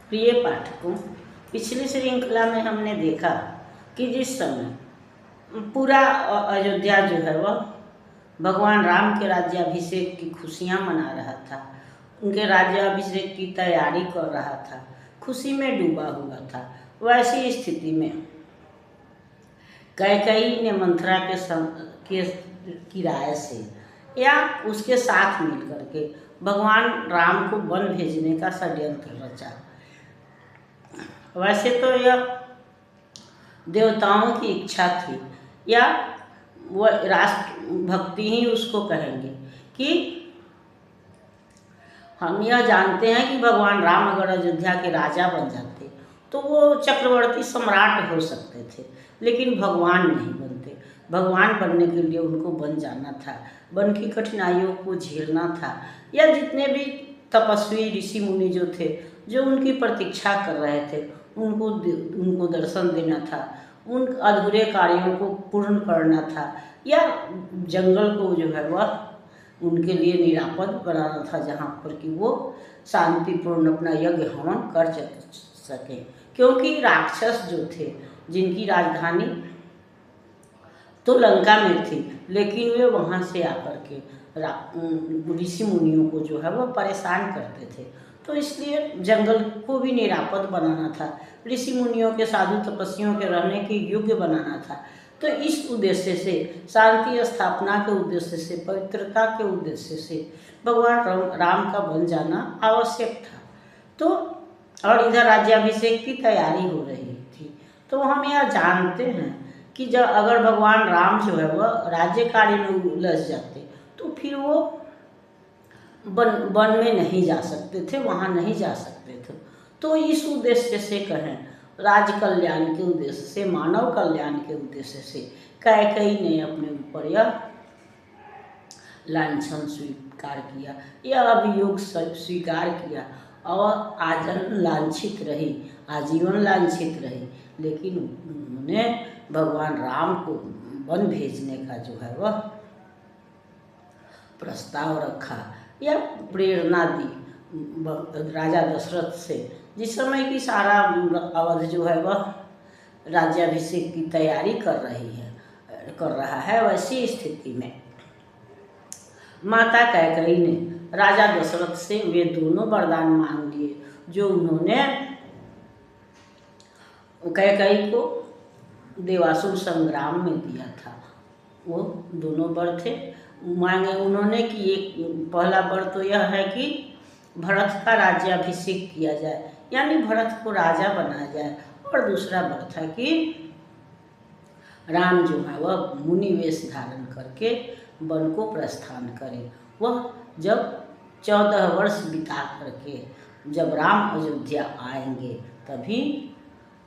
प्रिय पाठकों, पिछली श्रृंखला में हमने देखा कि जिस समय पूरा अयोध्या जो है वह भगवान राम के राज्याभिषेक की खुशियां मना रहा था, उनके राज्याभिषेक की तैयारी कर रहा था, खुशी में डूबा हुआ था। वैसी स्थिति में कैकेयी ने मंथरा की राय से या उसके साथ मिलकर के भगवान राम को वन भेजने का षड्यंत्र रचा। वैसे तो यह देवताओं की इच्छा थी, या वह राष्ट्र भक्ति ही उसको कहेंगे कि हम यह जानते हैं कि भगवान राम अगर अयोध्या के राजा बन जाते तो वो चक्रवर्ती सम्राट हो सकते थे, लेकिन भगवान नहीं बनते। भगवान बनने के लिए उनको वन जाना था, वन की कठिनाइयों को झेलना था, या जितने भी तपस्वी ऋषि मुनि जो थे, जो उनकी प्रतीक्षा कर रहे थे, उनको दर्शन देना था, उन अधूरे कार्यों को पूर्ण करना था, या जंगल को जो है वह उनके लिए निरापद बनाना था, जहाँ पर कि वो शांतिपूर्ण अपना यज्ञ हवन कर सके। क्योंकि राक्षस जो थे, जिनकी राजधानी तो लंका में थी, लेकिन वे वहाँ से आकर के ऋषि मुनियों को जो है वह परेशान करते थे, तो इसलिए जंगल को भी निरापद बनाना था, ऋषि मुनियों के साधु तपस्वियों के रहने के योग्य बनाना था। तो इस उद्देश्य से, शांति स्थापना के उद्देश्य से, पवित्रता के उद्देश्य से भगवान राम का बन जाना आवश्यक था। तो और इधर राज्याभिषेक की तैयारी हो रही थी। तो हम यह जानते हैं कि जब अगर भगवान राम जो है वह राज्य कार्य में उलझ जाते तो फिर वो वन में नहीं जा सकते थे, वहाँ नहीं जा सकते थे। तो इस उद्देश्य से कहें, राज कल्याण के उद्देश्य से, मानव कल्याण के उद्देश्य से कैकेयी ने अपने ऊपर यह लांछन स्वीकार किया, यह अभियोग स्वीकार किया और आजीवन लांछित रही। लेकिन उन्होंने भगवान राम को वन भेजने का जो है वह प्रस्ताव रखा, या प्रेरणा दी राजा दशरथ से, जिस समय की सारा अवध जो है वह राज्याभिषेक की तैयारी कर रहा है। वैसी स्थिति में माता कैकेयी ने राजा दशरथ से वे दोनों वरदान मांग लिए जो उन्होंने कैकेयी को देवासुर संग्राम में दिया था। वो दोनों वर थे, मांगे उन्होंने कि एक पहला वर तो यह है कि भरत का राज्याभिषेक किया जाए, यानी भरत को राजा बनाया जाए, और दूसरा वर था कि राम जो है वह मुनि वेश धारण करके वन को प्रस्थान करे। वह जब 14 वर्ष बिता करके जब राम अयोध्या आएंगे तभी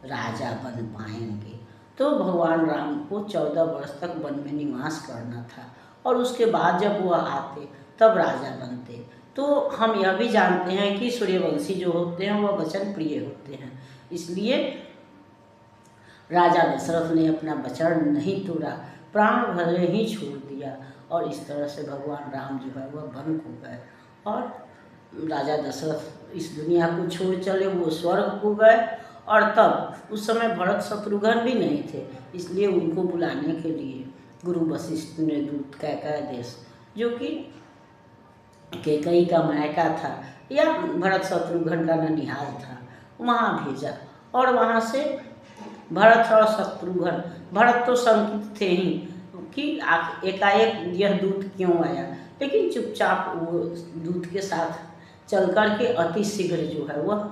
राजा बन पाएंगे। तो भगवान राम को 14 वर्ष तक वन में निवास करना था, और उसके बाद जब वह आते तब राजा बनते। तो हम यह भी जानते हैं कि सूर्यवंशी जो होते हैं वह वचन प्रिय होते हैं, इसलिए राजा दशरथ ने अपना वचन नहीं तोड़ा, प्राण भले ही छोड़ दिया, और इस तरह से भगवान राम जो है वह वन को गए। और राजा दशरथ इस दुनिया को छोड़ चले, वो स्वर्ग को गए। और तब उस समय भरत शत्रुघ्न भी नहीं थे, इसलिए उनको बुलाने के लिए गुरु वशिष्ठ ने दूत कैकेयी देश, जो कि कैकेयी का मायका था या भरत शत्रुघ्न का ननिहाल था, वहाँ भेजा। और वहाँ से भरत और शत्रुघ्न, भरत तो शंकित थे ही कि एकाएक यह दूत क्यों आया, लेकिन चुपचाप वो दूत के साथ चल कर के अति शीघ्र जो है वह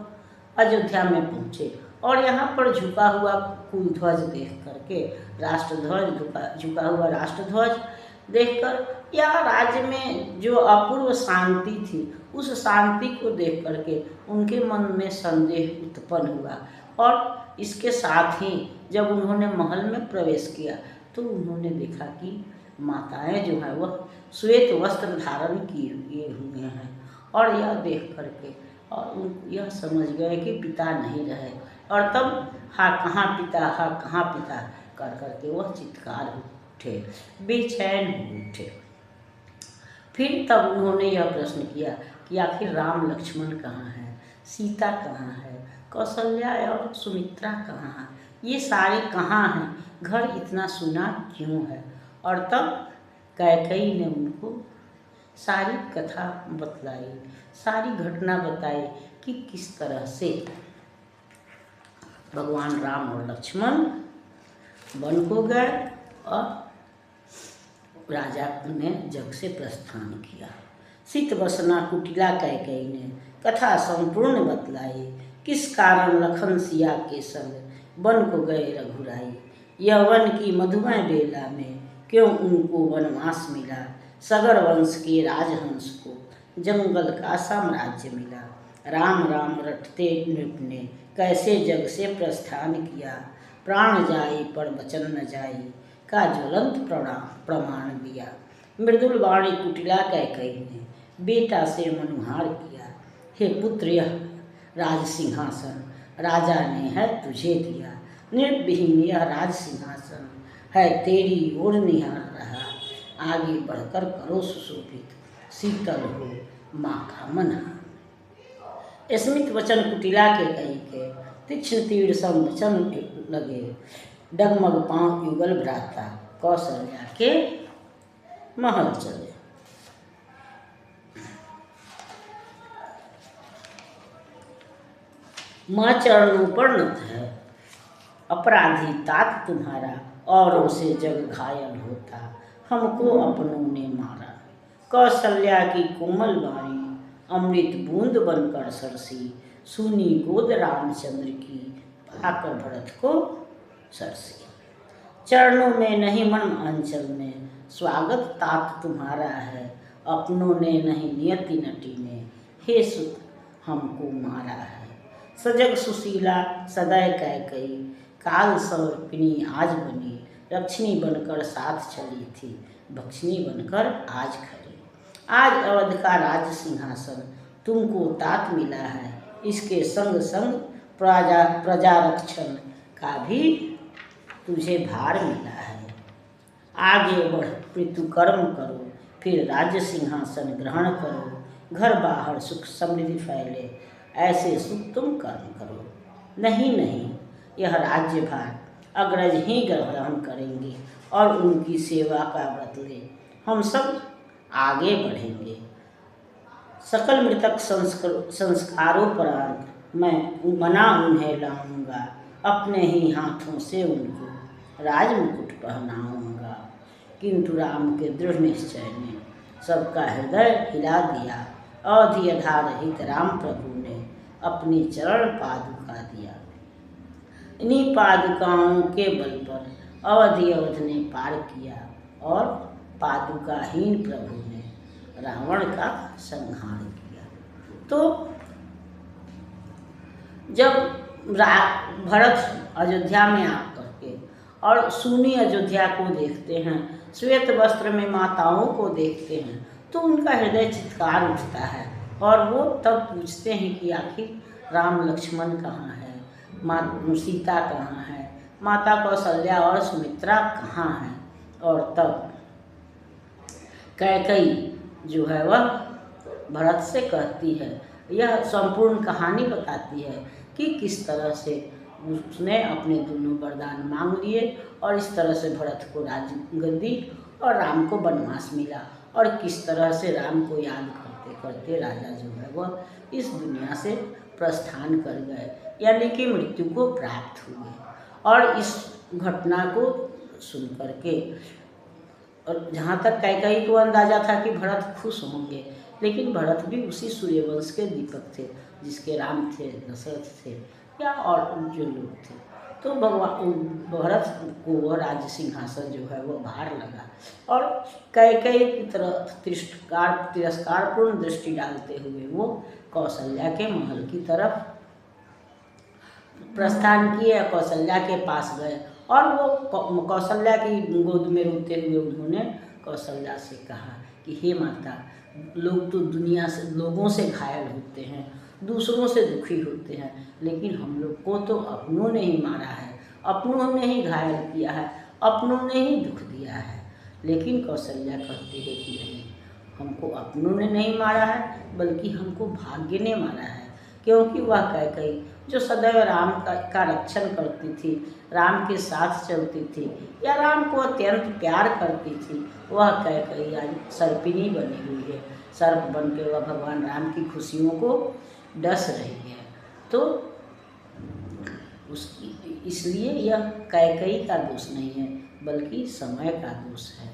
अयोध्या में पहुँचे। और यहाँ पर झुका हुआ कुल ध्वज देख करके, राष्ट्रध्वज, झुका हुआ राष्ट्रध्वज देखकर, या राज्य में जो अपूर्व शांति थी उस शांति को देख करके उनके मन में संदेह उत्पन्न हुआ। और इसके साथ ही जब उन्होंने महल में प्रवेश किया तो उन्होंने देखा कि माताएं जो है वह श्वेत वस्त्र धारण किए हुए हैं, और यह देख करके और यह समझ गए कि पिता नहीं रहे, और तब हाँ कहाँ पिता कर करके वह चित्कार उठे, बेचैन हो उठे। फिर तब उन्होंने यह प्रश्न किया कि आखिर राम लक्ष्मण कहाँ हैं। सीता कहाँ है, कौशल्या और सुमित्रा कहाँ हैं, ये सारे कहाँ हैं, घर इतना सुना क्यों है। और तब कैकेयी ने उनको सारी कथा बतलाई, सारी घटना बताई कि किस तरह से भगवान राम और लक्ष्मण वन को गए और राजा ने जग से प्रस्थान किया। सित वसना कुटिला कैकेयी ने कथा संपूर्ण बतलाई, किस कारण लखन सिया के संग वन को गए रघुराई। यह वन की मधुमय बेला में क्यों उनको वनवास मिला, सगर वंश के राजहंस को जंगल का साम्राज्य मिला। राम राम रटते नृप ने कैसे जग से प्रस्थान किया, प्राण जाई पर वचन न जाई का ज्वलंत प्रमाण दिया। मृदुल वाणी कुटिला कैकेयी ने बेटा से मनुहार किया, हे पुत्र यह राज सिंहासन राजा ने है तुझे दिया। नृपविहीन यह राज सिंहासन है तेरी ओर निहार रहा, आगे बढ़कर करो सुशोभित शीतल हो माँ का मन। स्मित वचन कुटिला कैकेयी के तीक्ष्ण तीर सम वचन लगे, डगमग पांव युगल भ्राता कौशल्या के महल चले। माँ चरणों पर नत है अपराधी तात तुम्हारा, औरों से जग घायल होता हमको अपनों ने मारा। कौशल्या की कोमल वाणी अमृत बूंद बनकर सरसी, सुनी गोद रामचंद्र की पाकर भरत को सरसी। चरणों में नहीं मन अंचल में स्वागत तात तुम्हारा है, अपनों ने नहीं नियति नटी ने हे सुत हमको मारा है। सजग सुशीला सदैव कैकेयी काल सर्पिणी आज बनी, रक्षिणी बनकर साथ चली थी भक्षिणी बनकर आज खड़ी। आज अवध का राज सिंहासन तुमको तात मिला है, इसके संग संग प्रजारक्षण का भी तुझे भार मिला है। आगे बढ़ पितृकर्म करो फिर राज्य सिंहासन ग्रहण करो, घर बाहर सुख समृद्धि फैले ऐसे सुख तुम कर्म करो। नहीं नहीं यह राज्य भार अग्रज ही ग्रहण करेंगे और उनकी सेवा का व्रत ले हम सब आगे बढ़ेंगे। सकल मृतक संस्कारों पर मैं मना उन्हें लाऊंगा, अपने ही हाथों से उनको राजमुकुट पहनाऊंगा। किंतु राम के दृढ़ निश्चय ने सबका हृदय हिला दिया, अवधि अधा रहित राम प्रभु ने अपनी चरण पादुका दिया। इन्हीं पादुकाओं के बल पर अवध ने पार किया और पादुकाहीन प्रभु ने रावण का संहार किया। तो जब भरत अयोध्या में आकर के और सुनी अयोध्या को देखते हैं, श्वेत वस्त्र में माताओं को देखते हैं, तो उनका हृदय चित्कार उठता है और वो तब पूछते हैं कि आखिर राम लक्ष्मण कहाँ है, माँ सीता कहाँ है, माता कौशल्या और सुमित्रा कहाँ हैं। और तब कैकेयी जो है वह भरत से कहती है, यह संपूर्ण कहानी बताती है कि किस तरह से उसने अपने दोनों वरदान मांग लिए और इस तरह से भरत को राजगद्दी और राम को वनवास मिला और किस तरह से राम को याद करते करते राजा जो है वह इस दुनिया से प्रस्थान कर गए, यानी कि मृत्यु को प्राप्त हुए। और इस घटना को सुन करके और जहाँ तक कैकेयी को अंदाजा था कि भरत खुश होंगे, लेकिन भरत भी उसी सूर्यवंश के दीपक थे जिसके राम थे, दशरथ थे या और जो लोग थे। तो भगवान भरत को वह राज्य सिंहासन जो है वह भार लगा और कैकेयी की तरफ तिरस्कारपूर्ण दृष्टि डालते हुए वो कौशल्या के महल की तरफ प्रस्थान किए, कौशल्या के पास गए और वो कौशल्या की गोद में रोते हुए उन्होंने कौशल्या से कहा कि हे माता, लोग तो दुनिया से लोगों से घायल होते हैं, दूसरों से दुखी होते हैं, लेकिन हम लोग को तो अपनों ने ही मारा है, अपनों ने ही घायल किया है, अपनों ने ही दुख दिया है। लेकिन कौशल्या कहती है कि नहीं, हमको अपनों ने नहीं मारा है बल्कि हमको भाग्य ने मारा है, क्योंकि वह कैकेयी जो सदैव राम का रक्षण करती थी, राम के साथ चलती थी या राम को अत्यंत प्यार करती थी, वह कैकेयी आज सर्पिणी बनी हुई है। सर्प बन के वह भगवान राम की खुशियों को डस रही है। तो उसकी इसलिए यह कैकेयी का दोष नहीं है, बल्कि समय का दोष है।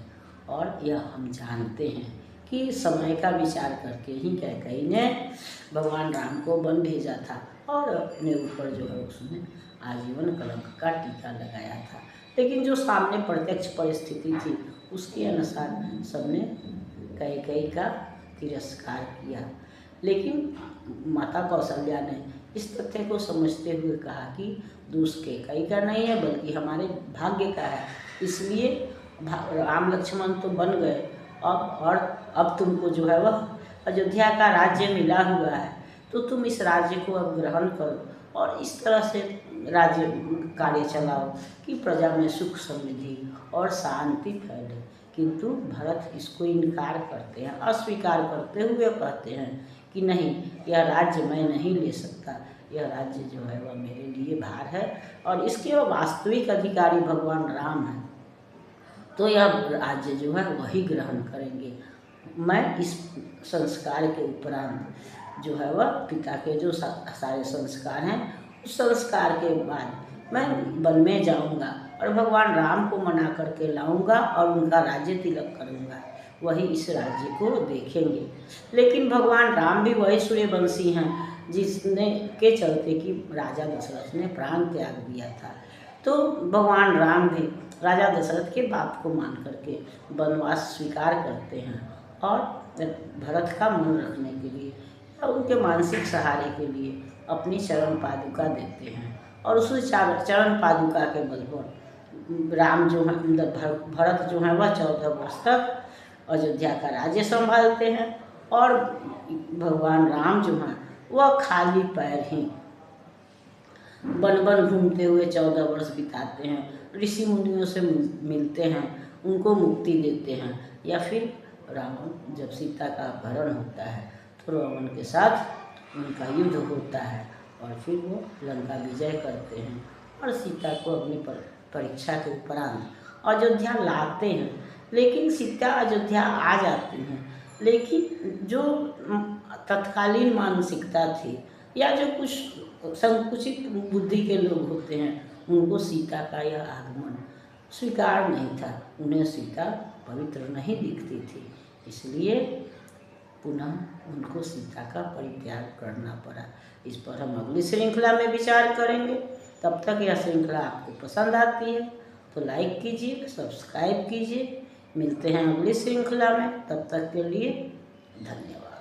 और यह हम जानते हैं कि समय का विचार करके ही कैकेयी ने भगवान राम को वन भेजा था और अपने ऊपर जो है उसने आजीवन कलंक का टीका लगाया था। लेकिन जो सामने प्रत्यक्ष परिस्थिति थी उसके अनुसार सबने कैकेयी का तिरस्कार किया। लेकिन माता कौशल्या ने इस तथ्य को समझते हुए कहा कि दोष कैकेयी का नहीं है, बल्कि हमारे भाग्य का है। इसलिए राम लक्ष्मण तो बन गए और अब तुमको जो है वह अयोध्या का राज्य मिला हुआ है, तो तुम इस राज्य को अब ग्रहण करो और इस तरह से राज्य कार्य चलाओ कि प्रजा में सुख समृद्धि और शांति फैले। किंतु भरत इसको इनकार करते हैं, अस्वीकार करते हुए कहते हैं कि नहीं, यह राज्य मैं नहीं ले सकता, यह राज्य जो है वह मेरे लिए भार है और इसके वास्तविक अधिकारी भगवान राम हैं, तो यह राज्य जो है वही ग्रहण करेंगे। मैं इस संस्कार के उपरांत जो है वह पिता के जो सारे संस्कार हैं उस संस्कार के बाद मैं वन में जाऊंगा और भगवान राम को मना करके लाऊंगा और उनका राज्य तिलक करूंगा, वही इस राज्य को देखेंगे। लेकिन भगवान राम भी वही सूर्यवंशी हैं जिसने के चलते कि राजा दशरथ ने प्राण त्याग दिया था। तो भगवान राम भी राजा दशरथ के बात को मान करके वनवास स्वीकार करते हैं और भरत का मन रखने के लिए या उनके मानसिक सहारे के लिए अपनी चरण पादुका देते हैं और उस चरण पादुका के बल पर राम जो है भरत जो है वह 14 वर्ष तक अयोध्या का राज्य संभालते हैं और भगवान राम जो हैं वह खाली पैर ही वन वन घूमते हुए 14 वर्ष बिताते हैं, ऋषि मुनियों से मिलते हैं, उनको मुक्ति देते हैं। या फिर रावण जब सीता का अपहरण होता है तो रावण के साथ उनका युद्ध होता है और फिर वो लंका विजय करते हैं और सीता को अपनी परीक्षा के उपरांत अयोध्या लाते हैं। लेकिन सीता अयोध्या आ जाती हैं, लेकिन जो तत्कालीन मानसिकता थी या जो कुछ संकुचित बुद्धि के लोग होते हैं उनको सीता का यह आगमन स्वीकार नहीं था, उन्हें सीता पवित्र नहीं दिखती थी, इसलिए पुनः उनको सीता का परित्याग करना पड़ा। इस पर हम अगली श्रृंखला में विचार करेंगे। तब तक यह श्रृंखला आपको पसंद आती है तो लाइक कीजिए, सब्सक्राइब कीजिए। मिलते हैं अगली श्रृंखला में, तब तक के लिए धन्यवाद।